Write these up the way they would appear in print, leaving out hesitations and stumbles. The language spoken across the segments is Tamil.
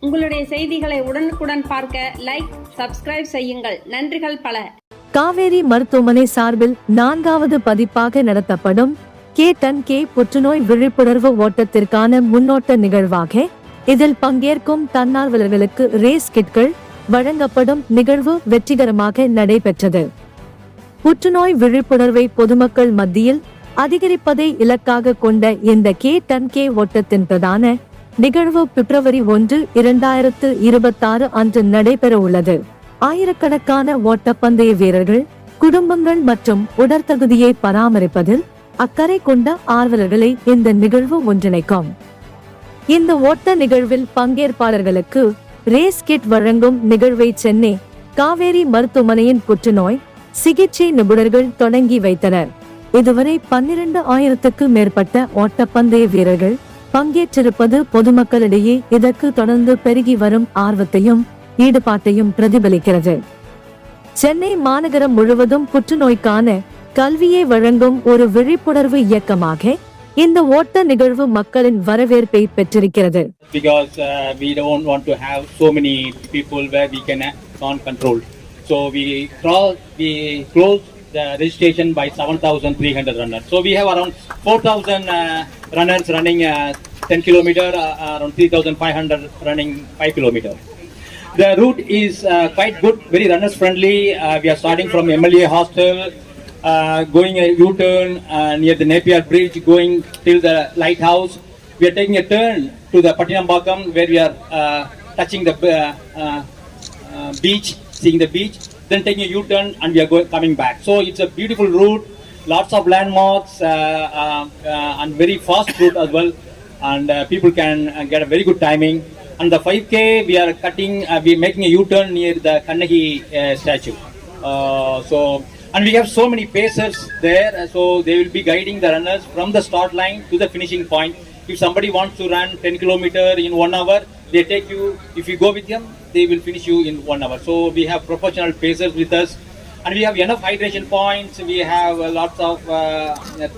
உங்களுடைய செய்திகளை உடனுக்குடன் பார்க்க லைக், சப்ஸ்கிரைப் செய்யுங்கள். நன்றிகள் பல. காவேரி மருத்துவமனை சார்பில் 4வது பதிப்பாக நடத்தப்படும் K10K புற்றுநோய் விழிப்புணர்வு ஓட்டத்திற்கான முன்னோட்ட நிகழ்வாக இதில் பங்கேற்கும் தன்னார்வலர்களுக்கு ரேஸ் கிட்கள் வழங்கப்படும் நிகழ்வு வெற்றிகரமாக நடைபெற்றது. புற்றுநோய் விழிப்புணர்வை பொதுமக்கள் மத்தியில் அதிகரிப்பதை இலக்காக கொண்ட இந்த K10K ஓட்டத்தின் பிரதான நிகழ்வு பிப்ரவரி 1, 2026 அன்று நடைபெற உள்ளது. ஆயிரக்கணக்கான ஓட்டப்பந்தய வீரர்கள், குடும்பங்கள் மற்றும் உடற்தகுதியை பராமரிப்பதில் அக்கறை கொண்ட ஆர்வலர்களை இந்த நிகழ்வு ஒன்றிணைக்கும். இந்த ஓட்ட நிகழ்வில் பங்கேற்பாளர்களுக்கு ரேஸ் கிட் வழங்கும் நிகழ்வை சென்னை காவேரி மருத்துவமனையின் புற்றுநோய் சிகிச்சை நிபுணர்கள் தொடங்கி வைத்தனர். இதுவரை 12,000க்கு மேற்பட்ட ஓட்டப்பந்தய வீரர்கள் பங்கேற்றிருப்பது பொதுமக்களிடையே இதற்கு தொடர்ந்து பெருகி வரும் ஆர்வத்தையும் ஈடுபாட்டையும் பிரதிபலிக்கிறது. சென்னை மாநகரம் முழுவதும் புற்றுநோய்க்கான கல்வியை வழங்கும் ஒரு விழிப்புணர்வு இயக்கமாக இந்த ஓட்ட நிகழ்வு மக்களின் வரவேற்பை பெற்றிருக்கிறது. Because we don't want to have so many people where we can't control. So we close the registration by 7,300 runners. So we have around 4,000 runners running 10 kilometer, around 3,500 running 5 kilometer. The route is quite good, very runners friendly. We are starting from MLA hostel, going a U-turn near the Napier Bridge, going till the lighthouse. We are taking a turn to the Pattinambakam where we are touching the beach, seeing the beach, then taking a U-turn and we are coming back. So it's a beautiful route, lots of landmarks and very fast route as well, and people can get a very good timing. And the 5K we are we are making a U-turn near the Kannagi statue. And we have so many pacers there, so they will be guiding the runners from the start line to the finishing point. If somebody wants to run 10 kilometer in 1 hour, they take you. If you go with them, they will finish you in 1 hour. So we have professional pacers with us, and we have enough hydration points. We have lots of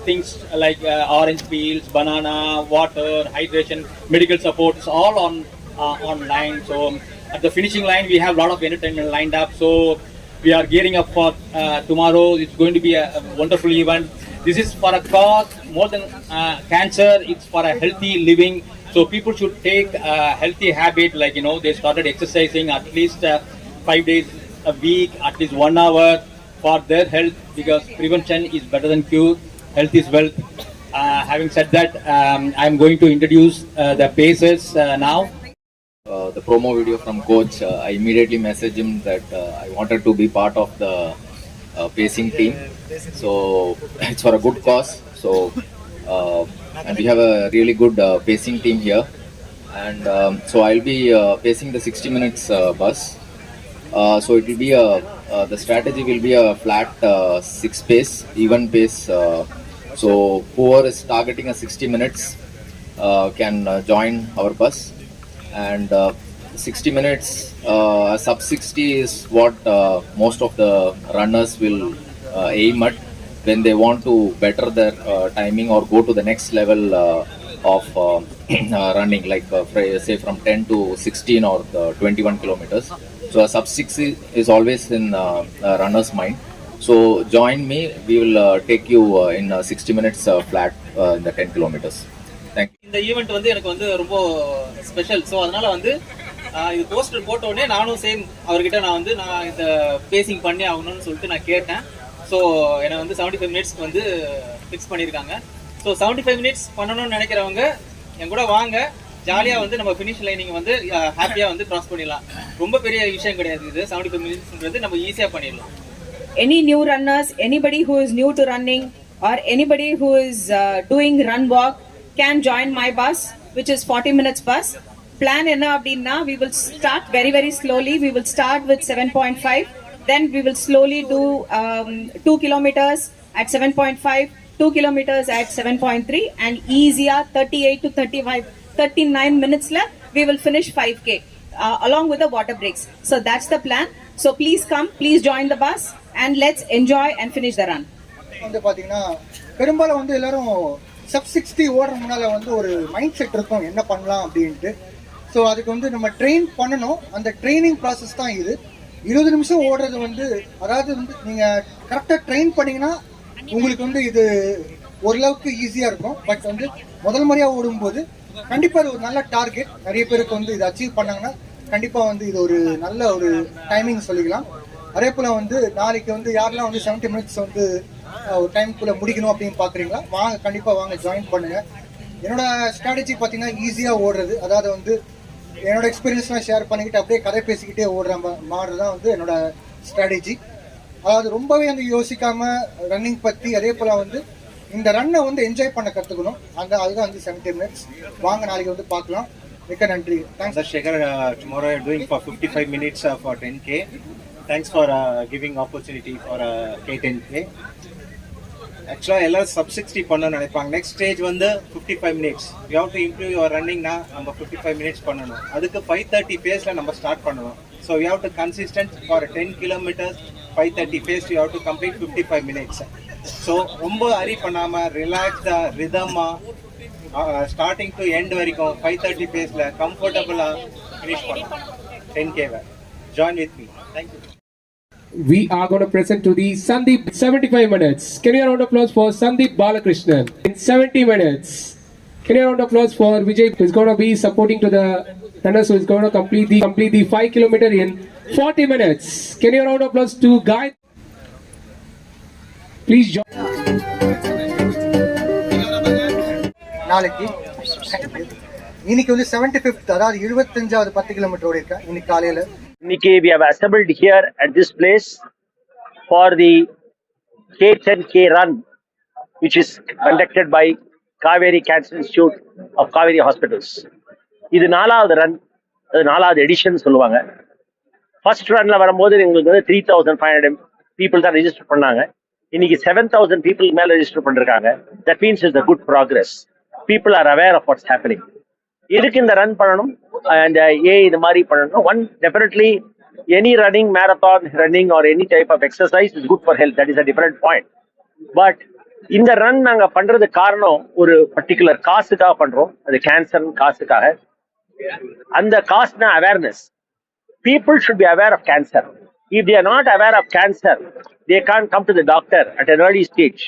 things like orange peels, banana, water, hydration, medical support. It's all online. So at the finishing line, we have a lot of entertainment lined up. So we are gearing up for tomorrow. It's going to be a wonderful event. This is for a cause more than cancer. It's for a healthy living. So people should take a healthy habit, like they started exercising at least 5 days a week, at least 1 hour for their health, because prevention is better than cure. Health is wealth. Having said that, I'm going to introduce the pacers now. The promo video from coach, I immediately messaged him that I wanted to be part of the pacing team. So it's for a good cause. So and we have a really good pacing team here. And so I'll be pacing the 60 minutes bus. So it will be the strategy will be a flat 6 pace, even pace. So whoever is targeting a 60 minutes can join our bus. And 60 minutes, sub 60 is what most of the runners will aim at when they want to better their timing or go to the next level of running, like say from 10 to 16 or 21 kilometers. So a sub 60 is always in runner's mind. So join me, we will take you in 60 minutes flat in the 10 kilometers. இந்த ஈவெண்ட் வந்து எனக்கு வந்து ரொம்ப ஸ்பெஷல். ஸோ அதனால வந்து இது போஸ்டர் போட்ட உடனே நானும் சேம் அவர்கிட்ட நான் இந்த பேசிங் பண்ணி ஆகணும்னு சொல்லிட்டு நான் கேட்டேன். ஸோ என்னை வந்து 75 மினிட்ஸ்க்கு வந்து ஃபிக்ஸ் பண்ணியிருக்காங்க. ஸோ 75 மினிட்ஸ் பண்ணணும்னு நினைக்கிறவங்க என் கூட வாங்க, ஜாலியாக வந்து நம்ம ஃபினிஷ் லைனிங் வந்து ஹாப்பியாக வந்து கிராஸ் பண்ணிடலாம். ரொம்ப பெரிய விஷயம் கிடையாது இது. 75 மினிட்ஸ்ன்றது நம்ம ஈஸியாக பண்ணிடலாம். Any new runners, anybody who is new to running or anybody who is doing run walk can join my bus, which is 40 minutes bus. Plan enna appadina, we will start very slowly. We will start with 7.5, then we will slowly do 2 kilometers at 7.5, 2 kilometers at 7.3, and easier 38 to 39 minutes la we will finish 5k along with the water breaks. So that's the plan. So please come, please join the bus and let's enjoy and finish the run. வந்து பாத்தீங்கன்னா பெரும்பாலும் வந்து எல்லாரும் sub 60 ஓடுற முன்னால வந்து ஒரு மைண்ட் செட் இருக்கும் என்ன பண்ணலாம் அப்படின்ட்டு. ஸோ அதுக்கு வந்து நம்ம ட்ரெயின் பண்ணணும். அந்த ட்ரைனிங் ப்ராசஸ் தான் இது. 20 நிமிஷம் ஓடுறது வந்து, அதாவது வந்து நீங்கள் கரெக்டாக ட்ரெயின் பண்ணிங்கன்னா உங்களுக்கு வந்து இது ஓரளவுக்கு ஈஸியாக இருக்கும். பட் வந்து முதல் முறையாக ஓடும்போது கண்டிப்பாக அது ஒரு நல்ல டார்கெட். நிறைய பேருக்கு வந்து இதை அச்சீவ் பண்ணாங்கன்னா கண்டிப்பாக வந்து இது ஒரு நல்ல ஒரு டைமிங் சொல்லிக்கலாம். அதே போல் வந்து நாளைக்கு வந்து யாரெல்லாம் வந்து 70 மினிட்ஸ் வந்து ஒரு டைம்குள்ளே முடிக்கணும் அப்படின்னு பார்க்குறீங்களா, வாங்க, கண்டிப்பாக வாங்க, ஜாயின் பண்ணுங்கள். என்னோட ஸ்ட்ராட்டஜி பார்த்தீங்கன்னா ஈஸியாக ஓடுறது, அதாவது வந்து என்னோட எக்ஸ்பீரியன்ஸ்லாம் ஷேர் பண்ணிக்கிட்டு அப்படியே கதை பேசிக்கிட்டே ஓடுற மாதிரி தான் வந்து என்னோட ஸ்ட்ராட்டஜி. அதாவது ரொம்பவே வந்து யோசிக்காம ரன்னிங் பற்றி, அதே போல் வந்து இந்த ரன்னை வந்து என்ஜாய் பண்ண கற்றுக்கணும். அதுதான் வந்து 70 மினிட்ஸ். வாங்க, நாளைக்கு வந்து பார்க்கலாம். மிக்க நன்றி. Thanks Shekhar. Tomorrow you're doing for 55 minutes for 10K. Thanks for giving opportunity for K10K. Actually எல்லாரும் sub 60 பண்ணனும் நினைப்பாங்க. நெக்ஸ்ட் ஸ்டேஜ் வந்து 55 minutes. You have to improve your running na நம்ம 55 minutes பண்ணனும். அதுக்கு 5:30 paceல நம்ம ஸ்டார்ட் பண்ணனும். So you have to consistent for 10 kilometers 5:30 pace you have to complete 55 minutes. So ரொம்ப ஹரி பண்ணாம ரிலாக்ஸ்டா ரிதமா ஸ்டார்டிங் டு எண்ட் வரைக்கும் 5:30 paceல கம்ஃபர்ட்டபிளா finish பண்ணனும் 10K. Join with me. Thank you. We are going to present to the Sandeep 75 minutes. Can you round of applause for Sandeep Balakrishnan in 70 minutes? Can you round of applause for Vijay, who is going to be supporting to the runners who is going to complete the 5 kilometer in 40 minutes. Can you round of applause to Guy? Please join. நாளைக்கு இன்னைக்கு வந்து 75th, அதாவது 25வது 10 கிலோமீட்டர் ஓடி இருக்கேன் இன்னைக்கு காலையில். Nikki, we have assembled here at this place for the K10K run, which is conducted by Kaveri Cancer Institute of Kaveri Hospitals. இது 4வது ரன், அது 4வது எடிஷன் சொல்லுவாங்க. ஃபர்ஸ்ட் ரன்ல வரும்போது எங்களுக்கு வந்து 3500 people தான் ரெஜிஸ்டர் பண்ணாங்க. இன்னைக்கு 7000 people மேல ரெஜிஸ்டர் பண்ணிருக்காங்க. That means it's a good progress. People are aware of what's happening. எதுக்கு இந்த ரன் பண்ணணும் and இது மாதிரி பண்ணணும்? One, definitely any running, marathon running or any type of exercise is good for health. That is a different point. But இந்த ரன் நாங்க பண்றது காரணம் ஒரு பர்டிகுலர் காசுக்காக பண்றோம். அது கேன்சர் காசுக்காக. அந்த காசுனா awareness. People should be aware of cancer. If they are not aware of cancer, they can't come to the doctor at an early stage.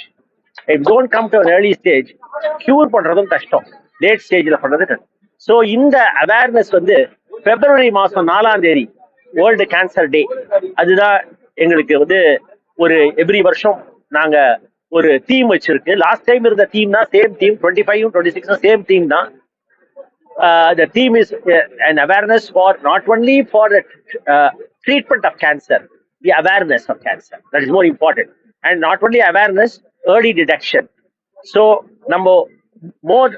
If don't come to an early stage, cure பண்றதும் கஷ்டம். லேட் ஸ்டேஜ்ல பண்றது கஷ்டம். ஸோ இந்த அவேர்னஸ் வந்து February மாசம் 4ஆம் தேதி வேர்ல்டு கேன்சர் டே. அதுதான் எங்களுக்கு வந்து ஒரு எவ்ரி வருஷம் நாங்க ஒரு தீம் வச்சிருக்கு. லாஸ்ட் டைம் இருந்த தீம் தான் சேம் தீம், 25 26 சேம் தீம் தான். The theme is an awareness for not only for the treatment of cancer, the awareness of cancer. That is more important. And not only awareness, early detection. So நம்ம more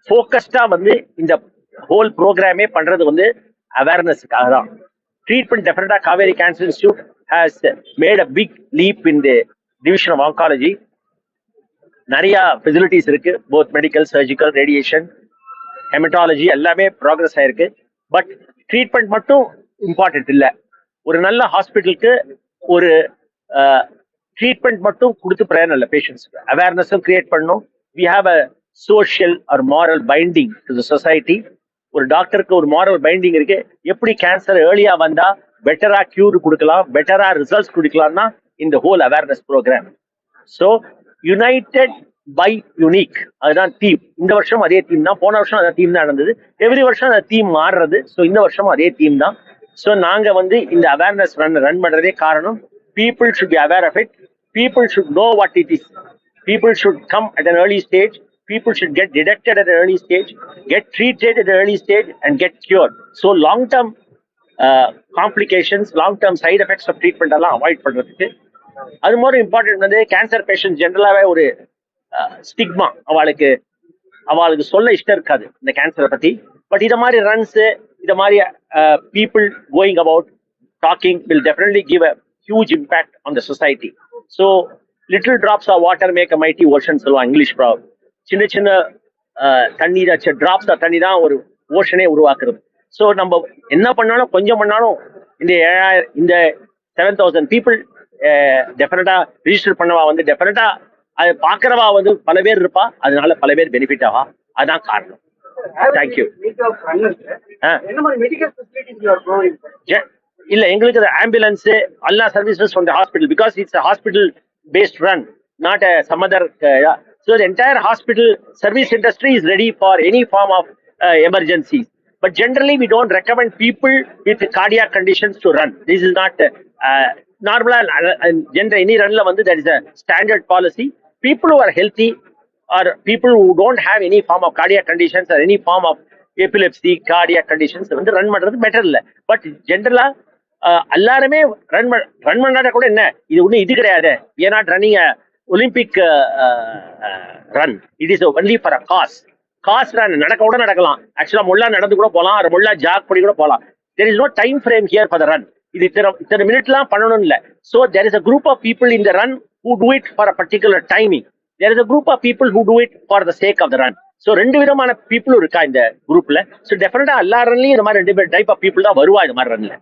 focused வந்து இந்த whole programமே பண்றது வந்து awareness-க்காக தான். Treatment definitely Kaveri Cancer Institute has made a big leap in the division of oncology. நிறைய ஃபெசிலிட்டிஸ் இருக்கு, both medical, surgical, radiation, haematology எல்லாமே ப்ராக்ரஸ் ஆயிருக்கு. பட் ட்ரீட்மெண்ட் மட்டும் இம்பார்ட்டன்ட் இல்லை. ஒரு நல்ல ஹாஸ்பிட்டலுக்கு ஒரு ட்ரீட்மெண்ட் மட்டும் கொடுத்து பிரயோஜனம் இல்லை. பேஷண்ட்ஸ்க்கு அவேர்னஸும் கிரியேட் பண்ணணும். We have a social or moral binding to the society. ஒரு டாக்டருக்கு ஒரு மாரல் பைண்டிங் இருக்கு. எப்படி கேன்சர் ஏர்லியா வந்தா பெட்டரா கியூர் கொடுக்கலாம், பெட்டரா ரிசல்ட்ஸ் கொடுக்கலாம்னா இந்த whole awareness program. So united by unique, அதுதான் தீம். இந்த வருஷம் அதே தீம் தான். போன வருஷம் அந்த தீம் தான் நடந்தது. எவ்ரி வருஷம் அந்த தீம் மாறுறது. ஸோ இந்த வருஷம் அதே தீம் தான். ஸோ நாங்க வந்து இந்த அவேர்னஸ் ரன் பண்றதே காரணம், people should be aware of it. People should know what it is. People should come at an early stage. People should get detected at an early stage, get treated at an early stage, and get cured. So long-term complications, long-term side effects of treatment எல்லாம் அவாய்ட் பண்றதுக்கு. அது மாதிரி இம்பார்ட்டன்ட் வந்து கேன்சர் பேஷண்ட் ஜென்ரலாவே ஒரு ஸ்டிக்மா, அவளுக்கு சொல்ல இஷ்டம் இருக்காது இந்த கேன்சரை பத்தி. பட் இத மாதிரி ரன்ஸ், இத மாதிரி people going about docking will definitely give a huge impact on the society. So little drops of water make a mighty ocean சொல்லுவாங்க இங்கிலீஷ் ப்ராவர்ப். சின்ன சின்ன தண்ணி டிராப்ஸ் ஆஃப் தண்ணி தான் ஒரு ஓஷனே உருவாக்குறது. ஸோ நம்ம என்ன பண்ணாலும் கொஞ்சம் பண்ணாலும் இந்த 7000 பீப்புள் டெஃபினட்டா ரிஜிஸ்டர் பண்ணவா வந்து டெஃபினட்டா அது பாக்குறவா வந்து பல பேர் இருப்பா. அதனால பல பேர் பெனிஃபிட் ஆவா. அதுதான் காரணம். தேங்க்யூ. இல்ல எங்களுக்கு ஆம்புலன்ஸ் எல்லா services from the hospital because it's hospital based run not some other. So the entire hospital service industry is ready for any form of emergencies. But generally, we don't recommend people with cardiac conditions to run. This is not normal. Generally, any run there is a standard policy. People who are healthy or people who don't have any form of cardiac conditions or any form of epilepsy, cardiac conditions, run பண்றது better இல்ல. But generally, எல்லாருமே ரன் பண்ணாத கூட என்ன இது ஒண்ணு இது கிடையாது. We are not running a Olympic run. It is only for a cause. Cause run நடக்க கூட நடக்கலாம். ஆக்சுவலா முள்ளா நடந்து கூட போலாம், ஒரு முள்ளா ஜாக் பண்ணி கூட போலாம். There is no time frame here for the run. இது இத்தனை மினிட்லாம் பண்ணணும் இல்ல. So there is a group of people in the run who do it for a particular timing. There is a group of people who do it for the sake of the run. So ரெண்டு விதமான people இருக்கா இந்த குரூப்ல. So definitely எல்லா ரன்லயும் இந்த மாதிரி ரெண்டு டைப் ஆஃப் people தான் வருவா இந்த மாதிரி ரன்ல.